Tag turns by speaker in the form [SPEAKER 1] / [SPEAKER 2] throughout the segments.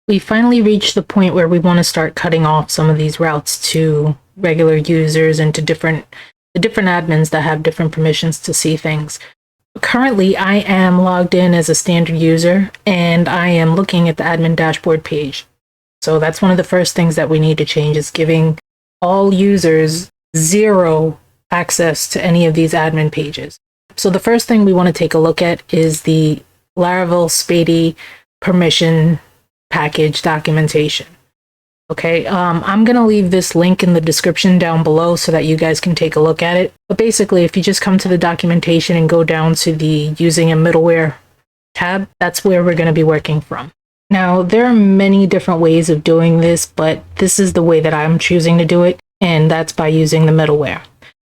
[SPEAKER 1] we finally reached the point where we want to start cutting off some of these routes to regular users and to different admins that have different permissions to see things. Currently, I am logged in as a standard user, and I am looking at the admin dashboard page. So that's one of the first things that we need to change, is giving all users 0 access to any of these admin pages. So the first thing we want to take a look at is the Laravel Spatie permission package documentation. Okay, I'm going to leave this link in the description down below so that you guys can take a look at it. But basically, if you just come to the documentation and go down to the using a middleware tab, that's where we're going to be working from. Now, there are many different ways of doing this, but this is the way that I'm choosing to do it, and that's by using the middleware.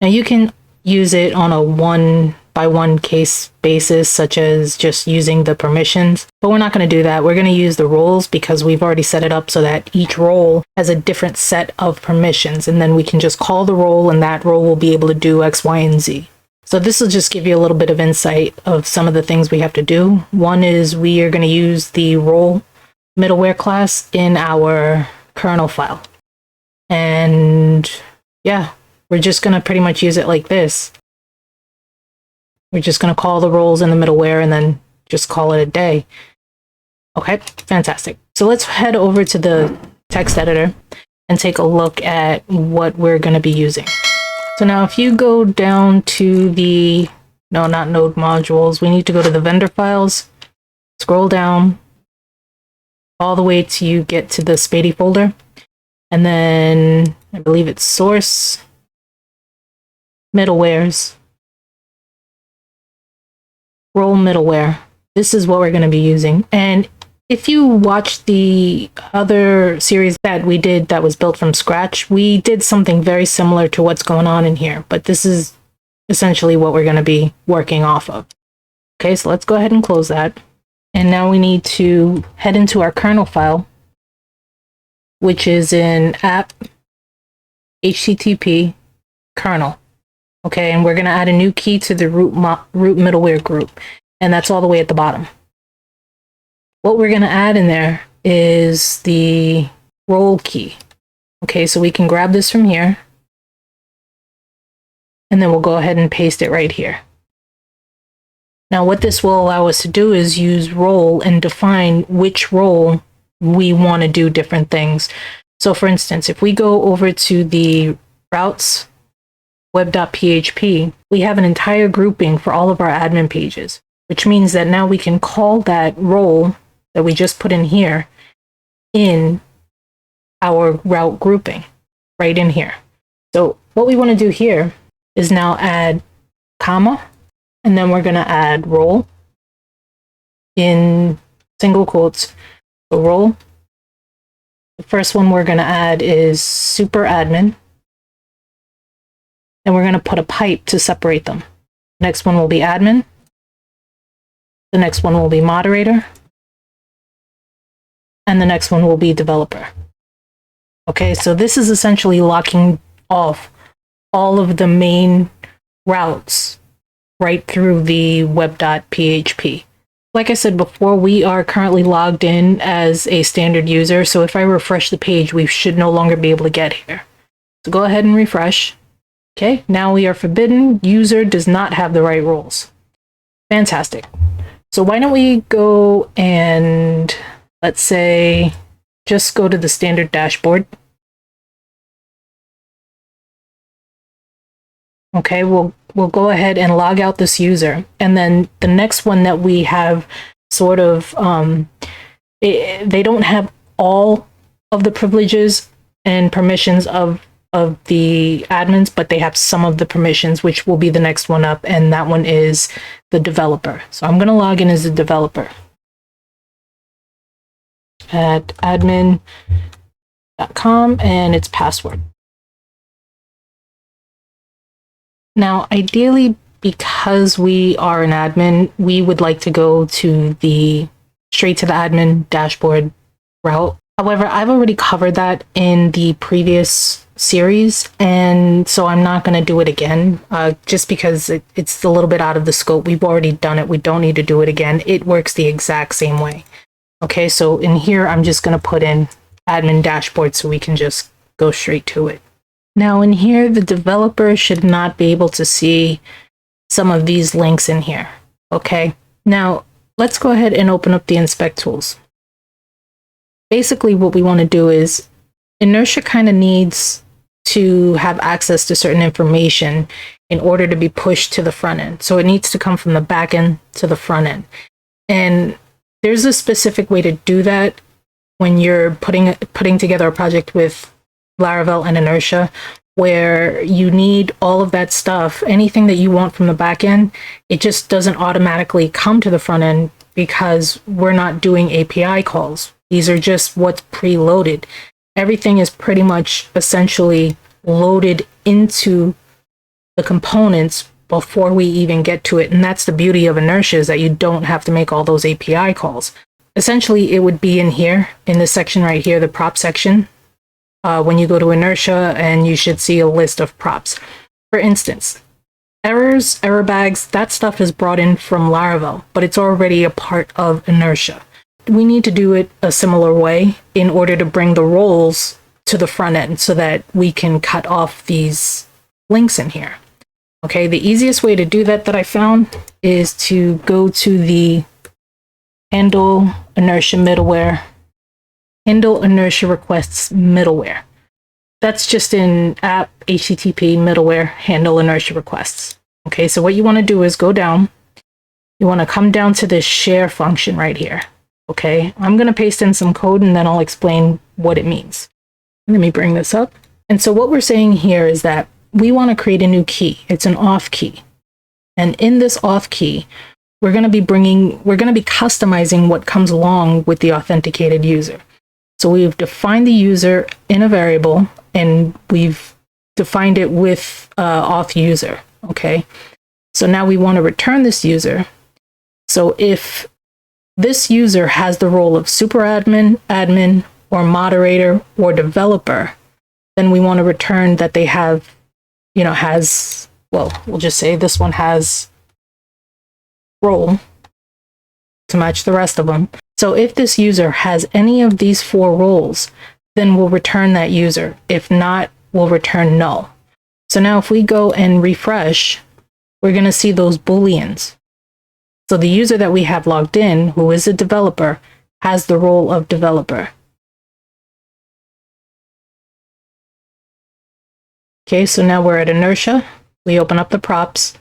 [SPEAKER 1] Now, you can use it on a one-by-one case basis, such as just using the permissions, but we're not going to do that. We're going to use the roles because we've already set it up so that each role has a different set of permissions, and then we can just call the role and that role will be able to do X, Y, and Z. So this will just give you a little bit of insight of some of the things we have to do. One is we are going to use the role middleware class in our kernel file. And yeah, we're just going to pretty much use it like this. We're just going to call the roles in the middleware and then just call it a day. Okay, fantastic. So let's head over to the text editor and take a look at what we're going to be using. So now if you go down to the, no, not node modules, we need to go to the vendor files, scroll down all the way till you get to the Spatie folder. And then I believe it's source, middlewares, role middleware. This is what we're going to be using. And if you watch the other series that we did that was built from scratch, we did something very similar to what's going on in here, but this is essentially what we're going to be working off of. Okay, so let's go ahead and close that. And now we need to head into our kernel file, which is in app http kernel. Okay, and we're going to add a new key to the root middleware group, and that's all the way at the bottom. What we're going to add in there is the role key. Okay, so we can grab this from here, and then we'll go ahead and paste it right here. Now, what this will allow us to do is use role and define which role we want to do different things. So for instance, if we go over to the routes web.php, we have an entire grouping for all of our admin pages, which means that now we can call that role that we just put in here in our route grouping right in here. So what we want to do here is now add comma, and then we're going to add role in single quotes. So role, the first one we're going to add is super admin, and we're going to put a pipe to separate them. Next one will be admin. The next one will be moderator. And the next one will be developer. Okay, so this is essentially locking off all of the main routes right through the web.php. Like I said before, we are currently logged in as a standard user, so if I refresh the page, we should no longer be able to get here. So go ahead and refresh. Okay, now we are forbidden. User does not have the right roles. Fantastic. So why don't we go and, let's say, just go to the standard dashboard. Okay, we'll go ahead and log out this user. And then the next one that we have sort of, they don't have all of the privileges and permissions of the admins, but they have some of the permissions, which will be the next one up. And that one is the developer. So I'm going to log in as a developer at admin.com, and it's password. Now, ideally, because we are an admin, we would like to go to the straight to the admin dashboard route. However, I've already covered that in the previous series, and so I'm not going to do it again, just because it's a little bit out of the scope. We've already done it. We don't need to do it again. It works the exact same way. Okay, so in here, I'm just going to put in admin dashboard so we can just go straight to it. Now in here, the developer should not be able to see some of these links in here. Okay, now let's go ahead and open up the inspect tools. Basically, what we want to do is Inertia kind of needs to have access to certain information in order to be pushed to the front end. So it needs to come from the back end to the front end. And there's a specific way to do that when you're putting together a project with Laravel and Inertia, where you need all of that stuff, anything that you want from the back end, it just doesn't automatically come to the front end because we're not doing API calls. These are just what's preloaded. Everything is pretty much essentially loaded into the components before we even get to it. And that's the beauty of Inertia, is that you don't have to make all those API calls. Essentially, it would be in here, in this section right here, the prop section. When you go to Inertia, and you should see a list of props. For instance, errors, error bags, that stuff is brought in from Laravel, but it's already a part of Inertia. We need to do it a similar way in order to bring the roles to the front end so that we can cut off these links in here. Okay, the easiest way to do that I found is to go to the handle Inertia middleware, handle Inertia requests middleware. That's just in app HTTP middleware handle Inertia requests. Okay, so what you want to do is go down. You want to come down to this share function right here. Okay, I'm going to paste in some code and then I'll explain what it means. Let me bring this up. And so what we're saying here is that we want to create a new key. It's an auth key. And in this auth key, we're going to be customizing what comes along with the authenticated user. So we've defined the user in a variable and we've defined it with auth user. Okay, so now we want to return this user. So if this user has the role of superadmin, admin, or moderator, or developer, then we want to return that they have, we'll just say this one has role to match the rest of them. So if this user has any of these 4 roles, then we'll return that user. If not, we'll return null. So now if we go and refresh, we're going to see those Booleans. So the user that we have logged in, who is a developer, has the role of developer. Okay, so now we're at Inertia. We open up the props.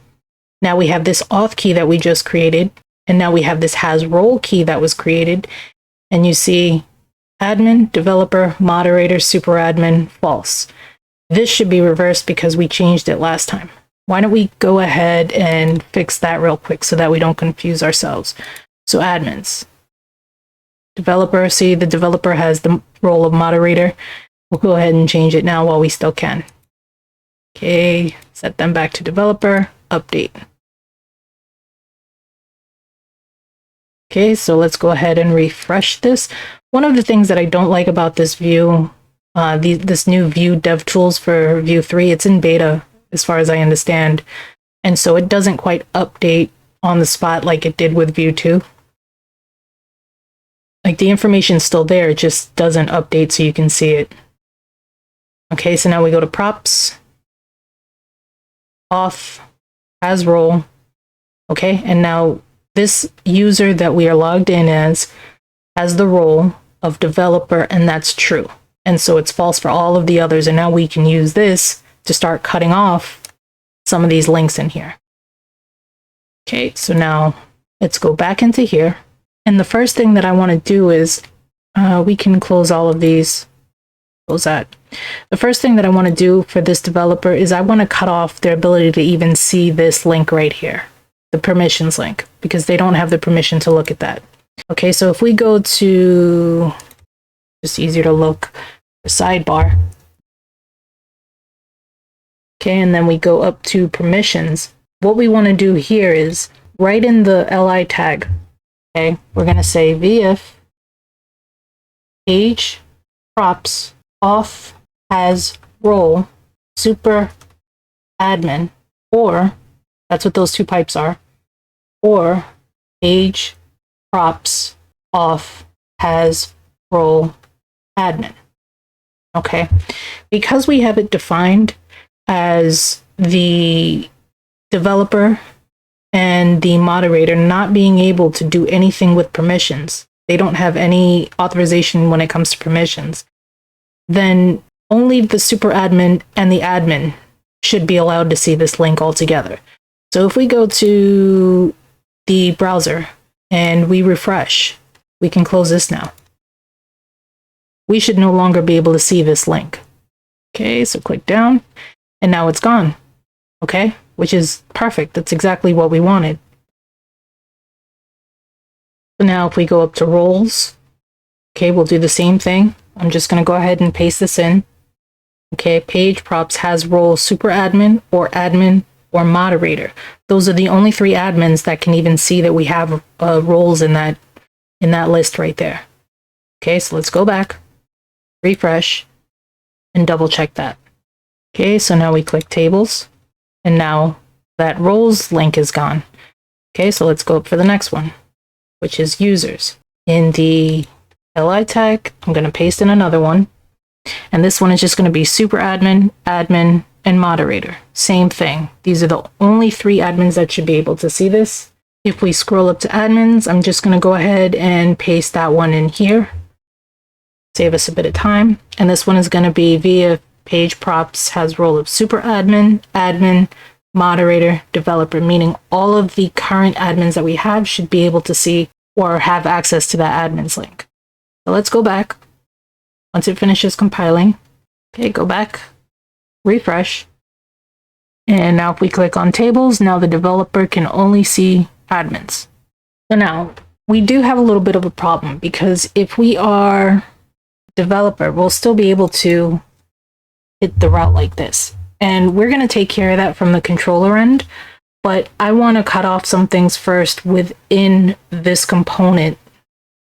[SPEAKER 1] Now we have this auth key that we just created. And now we have this has role key that was created. And you see admin, developer, moderator, superadmin, false. This should be reversed because we changed it last time. Why don't we go ahead and fix that real quick so that we don't confuse ourselves. So admins, developer, see the developer has the role of moderator. We'll go ahead and change it now while we still can. Okay, set them back to developer, update. Okay, so let's go ahead and refresh this. One of the things that I don't like about this view, this new Vue dev tools for Vue 3, it's in beta as far as I understand. And so it doesn't quite update on the spot like it did with Vue 2. Like the information's still there, it just doesn't update so you can see it. Okay, so now we go to props, auth, has role. Okay, and now this user that we are logged in as has the role of developer, and that's true. And so it's false for all of the others. And now we can use this to start cutting off some of these links in here. Okay, so now let's go back into here. And the first thing that I want to do is we can close all of these. Close that. The first thing that I want to do for this developer is I want to cut off their ability to even see this link right here, the permissions link, because they don't have the permission to look at that. Okay, so if we go to, just easier to look, sidebar. Okay, and then we go up to permissions. What we want to do here is right in the li tag. Okay, we're going to say vif page props auth has role super admin, or that's what those 2 pipes are, or page props auth has role admin. Okay, because we have it defined as the developer and the moderator not being able to do anything with permissions, they don't have any authorization when it comes to permissions, then only the super admin and the admin should be allowed to see this link altogether. So if we go to the browser and we refresh, we can close this now. We should no longer be able to see this link. Okay, so click down, and now it's gone. Okay, which is perfect. That's exactly what we wanted. So now if we go up to roles, okay, we'll do the same thing. I'm just going to go ahead and paste this in. Okay, page props has role super admin or moderator. Those are the only three admins that can even see that we have roles in that list right there. Okay, so let's go back, refresh, and double check that. Okay, so now we click tables, and now that roles link is gone. Okay, so let's go up for the next one, which is users. In the LI tag, I'm going to paste in another one. And this one is just going to be super admin, admin, and moderator. Same thing. These are the only three admins that should be able to see this. If we scroll up to admins, I'm just going to go ahead and paste that one in here. Save us a bit of time. And this one is going to be via page props has role of super admin, admin, moderator, developer, meaning all of the current admins that we have should be able to see or have access to that admins link. So let's go back. Once it finishes compiling, okay, go back, refresh. And now if we click on tables, now the developer can only see admins. So now we do have a little bit of a problem, because if we are developer, we'll still be able to hit the route like this. And we're going to take care of that from the controller end, but I want to cut off some things first within this component,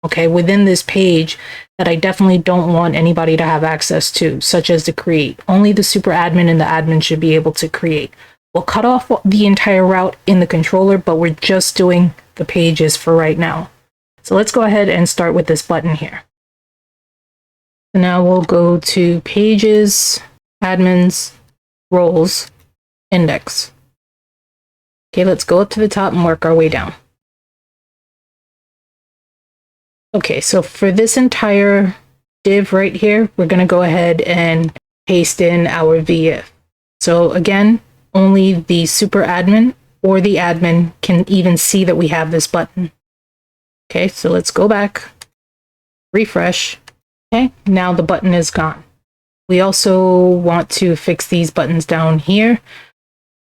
[SPEAKER 1] okay, within this page, that I definitely don't want anybody to have access to, such as the create. Only the super admin and the admin should be able to create. We'll cut off the entire route in the controller, but we're just doing the pages for right now. So let's go ahead and start with this button here. So now we'll go to pages, admins, roles, index. Okay, let's go up to the top and work our way down. Okay, so for this entire div right here, we're going to go ahead and paste in our VIF. So again, only the super admin or the admin can even see that we have this button. Okay, so let's go back, refresh. Okay, now the button is gone. We also want to fix these buttons down here.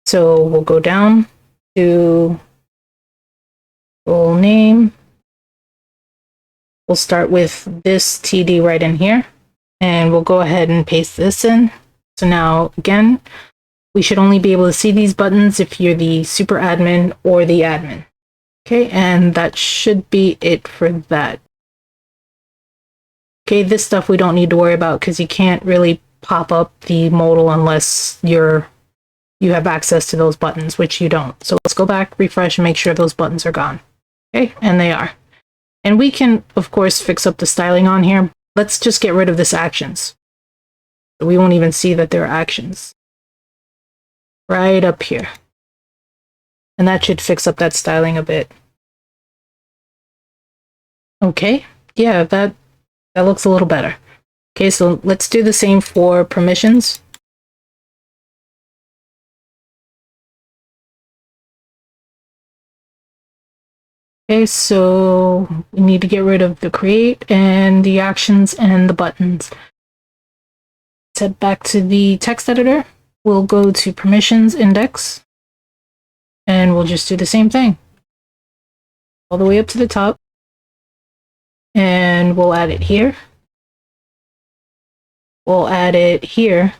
[SPEAKER 1] So we'll go down to role name. We'll start with this TD right in here, and we'll go ahead and paste this in. So now, again, we should only be able to see these buttons if you're the super admin or the admin. Okay, and that should be it for that. Okay, this stuff we don't need to worry about because you can't really pop up the modal unless you have access to those buttons, which you don't. So let's go back, refresh, and make sure those buttons are gone. Okay, and they are. And we can, of course, fix up the styling on here. Let's just get rid of this actions. So we won't even see that there are actions. Right up here. And that should fix up that styling a bit. Okay, yeah, that looks a little better. Okay, so let's do the same for permissions. Okay, so we need to get rid of the create and the actions and the buttons. Let's head back to the text editor. We'll go to permissions index, and we'll just do the same thing. All the way up to the top. And we'll add it here. We'll add it here.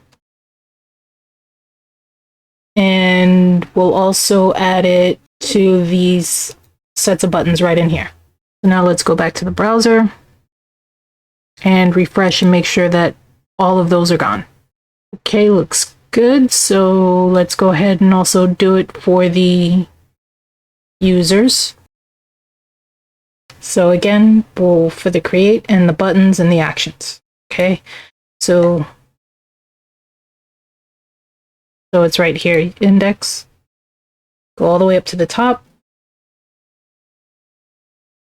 [SPEAKER 1] And we'll also add it to these sets of buttons right in here. So now let's go back to the browser and refresh and make sure that all of those are gone. Okay, looks good. So let's go ahead and also do it for the users. So again, for the create and the buttons and the actions. Okay, so it's right here, index, go all the way up to the top,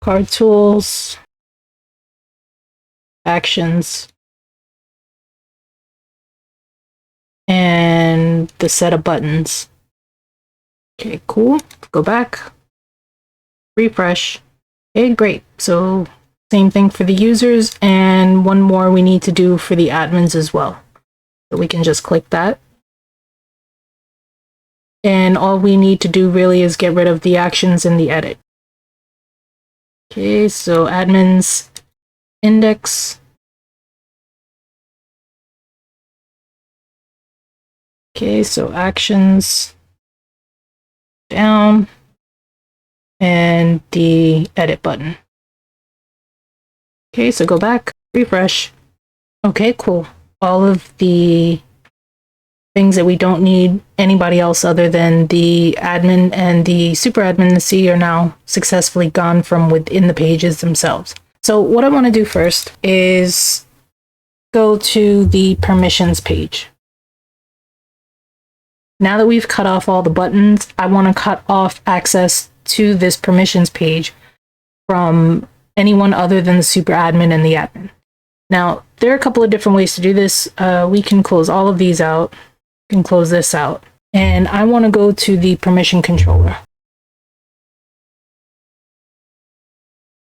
[SPEAKER 1] card tools, actions, and the set of buttons. Okay, cool. Go back, refresh. Okay, great. So same thing for the users, and one more we need to do for the admins as well. So we can just click that. And all we need to do really is get rid of the actions and the edit. Okay, so admins, index. Okay, so actions, down, and the edit button. Okay, so go back, refresh. Okay, cool. All of the things that we don't need anybody else other than the admin and the super admin to see are now successfully gone from within the pages themselves. So what I want to do first is go to the permissions page. Now that we've cut off all the buttons, I want to cut off access to this permissions page from anyone other than the super admin and the admin. Now, there are a couple of different ways to do this. We can close all of these out. Can close this out, and I want to go to the permission controller.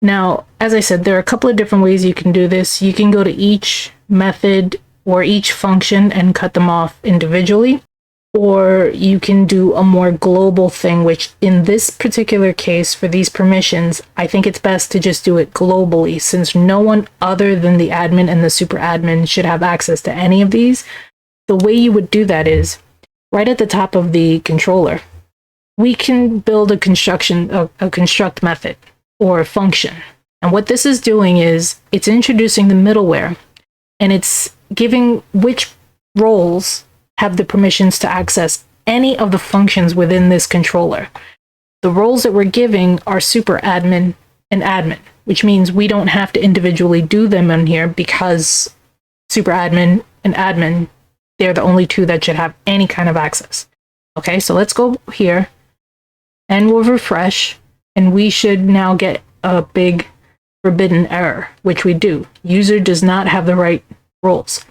[SPEAKER 1] Now, as I said, there are a couple of different ways you can do this. You can go to each method or each function and cut them off individually, or you can do a more global thing, which in this particular case for these permissions, I think it's best to just do it globally, since no one other than the admin and the super admin should have access to any of these. The way you would do that is right at the top of the controller, we can build a construct method or a function. And what this is doing is it's introducing the middleware, and it's giving which roles have the permissions to access any of the functions within this controller. The roles that we're giving are super admin and admin, which means we don't have to individually do them in here because super admin and admin, they're the only two that should have any kind of access. Okay, so let's go here and we'll refresh, and we should now get a big forbidden error, which we do. User does not have the right roles.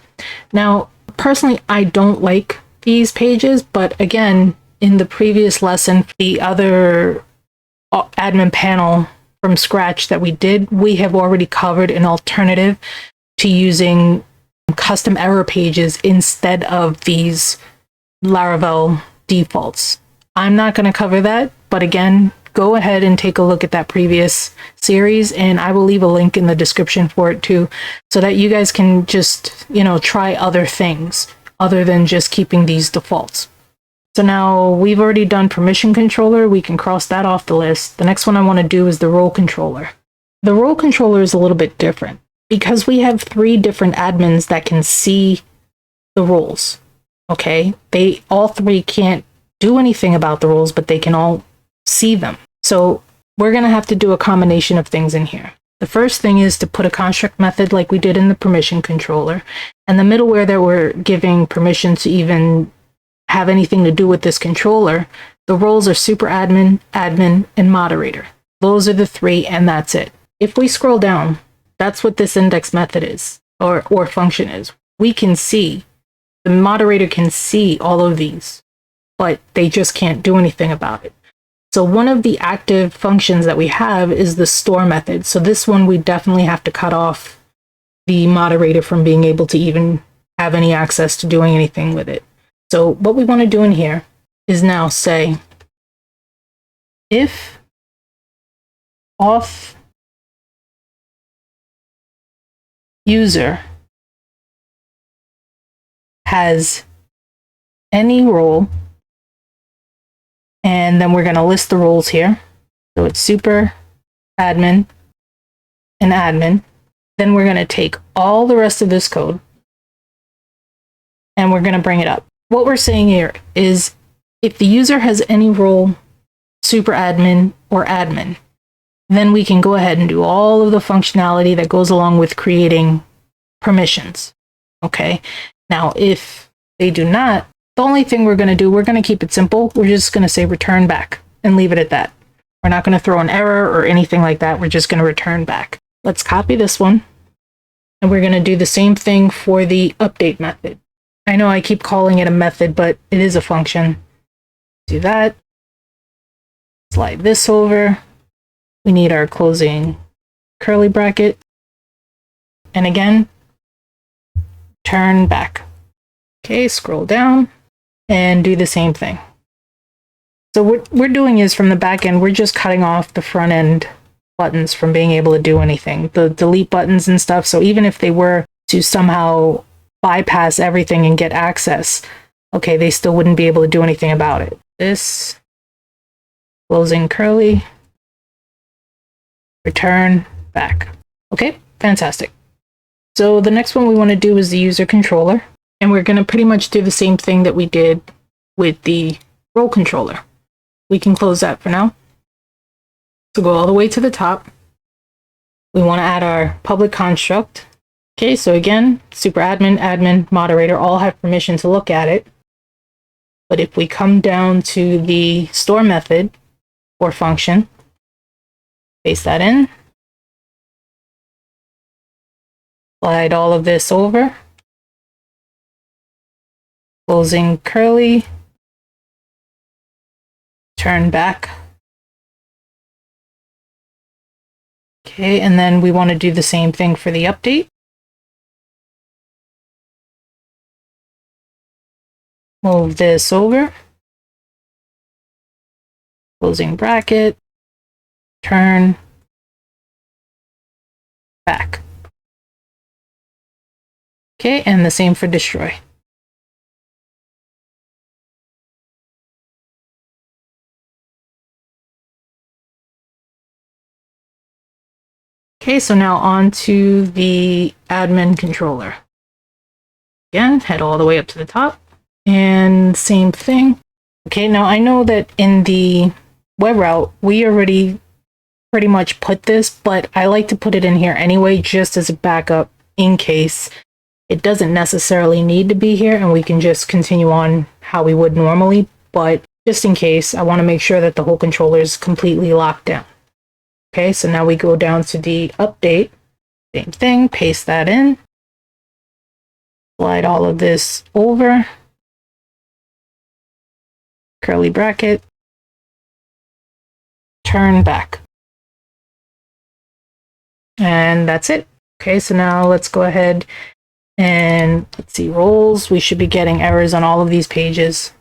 [SPEAKER 1] Now, personally, I don't like these pages, but again, in the previous lesson, the other admin panel from scratch that we did, we have already covered an alternative to using custom error pages instead of these Laravel defaults. I'm not going to cover that, but again, go ahead and take a look at that previous series, and I will leave a link in the description for it too, so that you guys can just, try other things other than just keeping these defaults. So now we've already done permission controller. We can cross that off the list. The next one I want to do is the role controller. The role controller is a little bit different, because we have 3 different admins that can see the roles, okay? All 3 can't do anything about the roles, but they can all see them. So we're going to have to do a combination of things in here. The first thing is to put a construct method like we did in the permission controller, and the middleware that we're giving permission to even have anything to do with this controller, the roles are super admin, admin, and moderator. Those are the 3, and that's it. If we scroll down, that's what this index method is, or function is. We can see, the moderator can see all of these, but they just can't do anything about it. So one of the active functions that we have is the store method. So this one, we definitely have to cut off the moderator from being able to even have any access to doing anything with it. So what we want to do in here is now say, if auth user has any role, and then we're going to list the roles here. So it's super admin and admin. Then we're going to take all the rest of this code and we're going to bring it up. What we're saying here is if the user has any role, super admin or admin, Then we can go ahead and do all of the functionality that goes along with creating permissions. Okay. Now, if they do not, the only thing we're going to do, we're going to keep it simple. We're just going to say return back and leave it at that. We're not going to throw an error or anything like that. We're just going to return back. Let's copy this one. And we're going to do the same thing for the update method. I know I keep calling it a method, but it is a function. Do that. Slide this over. We need our closing curly bracket. And again, turn back. Okay, scroll down and do the same thing. So what we're doing is from the back end, we're just cutting off the front end buttons from being able to do anything. The delete buttons and stuff. So even if they were to somehow bypass everything and get access, okay, they still wouldn't be able to do anything about it. This, closing curly, return back. Okay, fantastic. So the next one we want to do is the user controller. And we're going to pretty much do the same thing that we did with the role controller. We can close that for now. So go all the way to the top. We want to add our public construct. Okay, so again, super admin, admin, moderator all have permission to look at it. But if we come down to the store method or function, paste that in, slide all of this over, closing curly, turn back. Okay, and then we want to do the same thing for the update. Move this over, closing bracket, turn back. Okay, and the same for destroy. Okay, so now on to the admin controller. Again, head all the way up to the top and same thing. Okay, now I know that in the web route, we already pretty much put this, but I like to put it in here anyway, just as a backup in case it doesn't necessarily need to be here and we can just continue on how we would normally. But just in case, I want to make sure that the whole controller is completely locked down. Okay, so now we go down to the update, same thing, paste that in, slide all of this over, curly bracket, turn back. And that's it. Okay, so now let's go ahead and let's see, roles. We should be getting errors on all of these pages.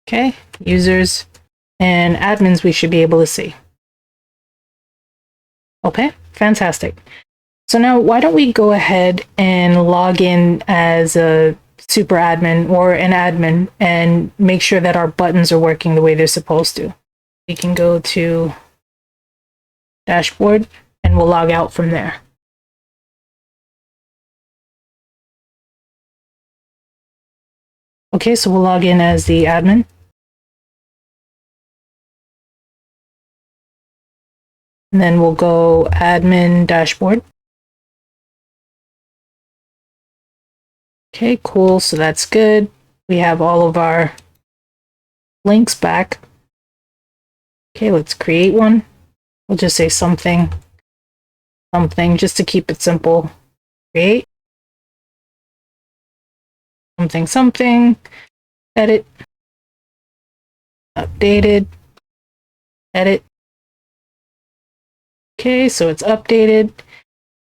[SPEAKER 1] Okay, users and admins we should be able to see. Okay, fantastic. So now why don't we go ahead and log in as a super admin or an admin and make sure that our buttons are working the way they're supposed to. We can go to dashboard and we'll log out from there. Okay, so we'll log in as the admin. And then we'll go admin dashboard. Okay, cool. So that's good. We have all of our links back. Okay, let's create one. We'll just say something just to keep it simple. Create. Something, edit, updated, edit. Okay, so it's updated,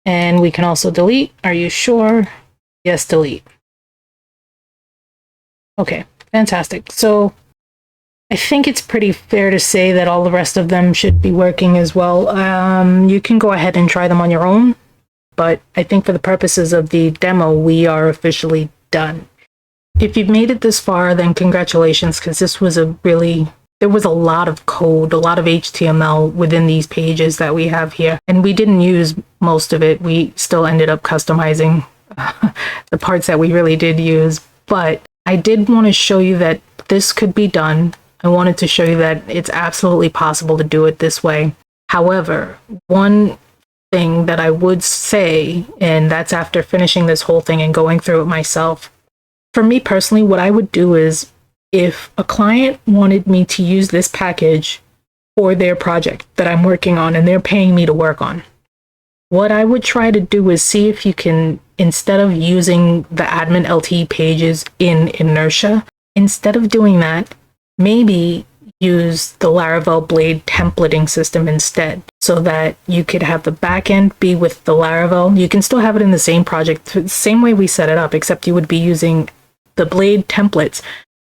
[SPEAKER 1] and we can also delete. Are you sure? Yes, delete. Okay, fantastic. So I think it's pretty fair to say that all the rest of them should be working as well. You can go ahead and try them on your own, but I think for the purposes of the demo, we are officially done. If you've made it this far, then congratulations, because this was there was a lot of code, a lot of HTML within these pages that we have here, and we didn't use most of it. We still ended up customizing the parts that we really did use, but I did want to show you that this could be done. I wanted to show you that it's absolutely possible to do it this way. However, one thing that I would say, and that's after finishing this whole thing and going through it myself, for me personally, what I would do is if a client wanted me to use this package for their project that I'm working on and they're paying me to work on, what I would try to do is see if you can, instead of using the AdminLTE pages in Inertia, instead of doing that, maybe use the Laravel Blade templating system instead, so that you could have the backend be with the Laravel. You can still have it in the same project, the same way we set it up, except you would be using the Blade templates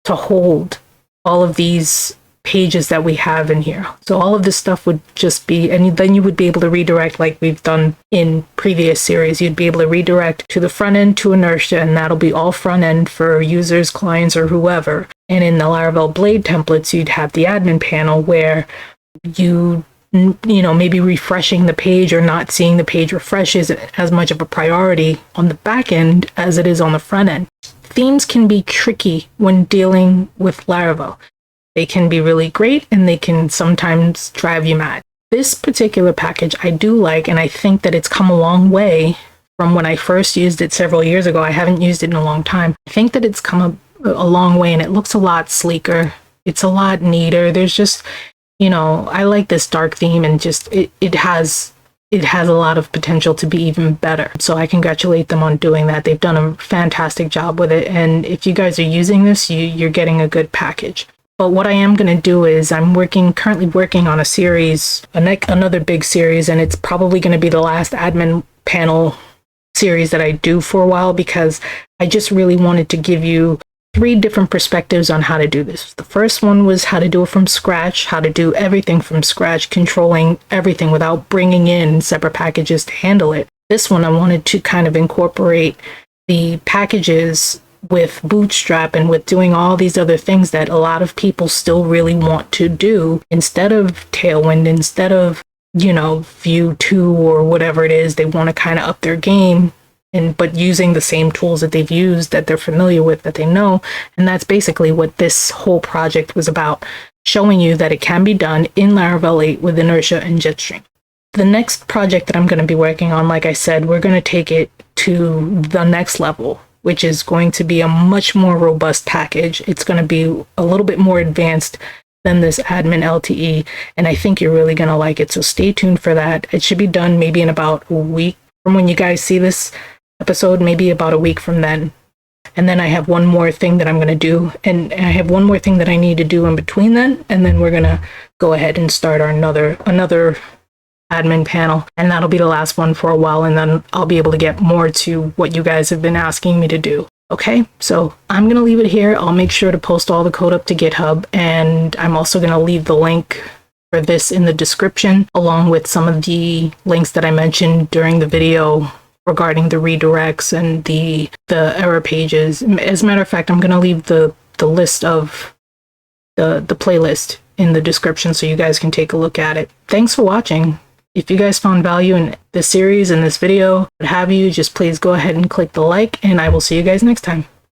[SPEAKER 1] to hold all of these pages that we have in here. So all of this stuff would just be, and then you would be able to redirect like we've done in previous series. You'd be able to redirect to the front end to Inertia, and that'll be all front end for users, clients, or whoever. And in the Laravel Blade templates, you'd have the admin panel where you know, maybe refreshing the page or not seeing the page refresh isn't as much of a priority on the back end as it is on the front end. Themes can be tricky when dealing with Laravel. They can be really great and they can sometimes drive you mad. This particular package I do like, and I think that it's come a long way from when I first used it several years ago. I haven't used it in a long time. I think that it's come a long way, and it looks a lot sleeker. It's a lot neater. There's just, you know, I like this dark theme, and just it has a lot of potential to be even better. So I congratulate them on doing that. They've done a fantastic job with it. And if you guys are using this, you're getting a good package. But what I am going to do is I'm currently working on a series, another big series, and it's probably going to be the last admin panel series that I do for a while, because I just really wanted to give you 3 different perspectives on how to do this. The first one was how to do it from scratch, how to do everything from scratch, controlling everything without bringing in separate packages to handle it. This one, I wanted to kind of incorporate the packages with Bootstrap and with doing all these other things that a lot of people still really want to do instead of Tailwind, instead of, you know, Vue 2 or whatever it is. They want to kind of up their game, but using the same tools that they've used, that they're familiar with, that they know. And that's basically what this whole project was about, showing you that it can be done in Laravel 8 with Inertia and Jetstream. The next project that I'm going to be working on, like I said, we're going to take it to the next level, which is going to be a much more robust package. It's going to be a little bit more advanced than this AdminLTE, and I think you're really going to like it. So stay tuned for that. It should be done maybe in about a week from when you guys see this episode, maybe about a week from then. And then I have one more thing that I'm going to do, and I have one more thing that I need to do in between then, and then we're going to go ahead and start our another admin panel, and that'll be the last one for a while, and then I'll be able to get more to what you guys have been asking me to do. Okay, so I'm going to leave it here. I'll make sure to post all the code up to GitHub, and I'm also going to leave the link for this in the description, along with some of the links that I mentioned during the video regarding the redirects and the error pages. As a matter of fact, I'm going to leave the list of the playlist in the description so you guys can take a look at it. Thanks for watching. If you guys found value in this series, in this video, what have you, just please go ahead and click the like, and I will see you guys next time.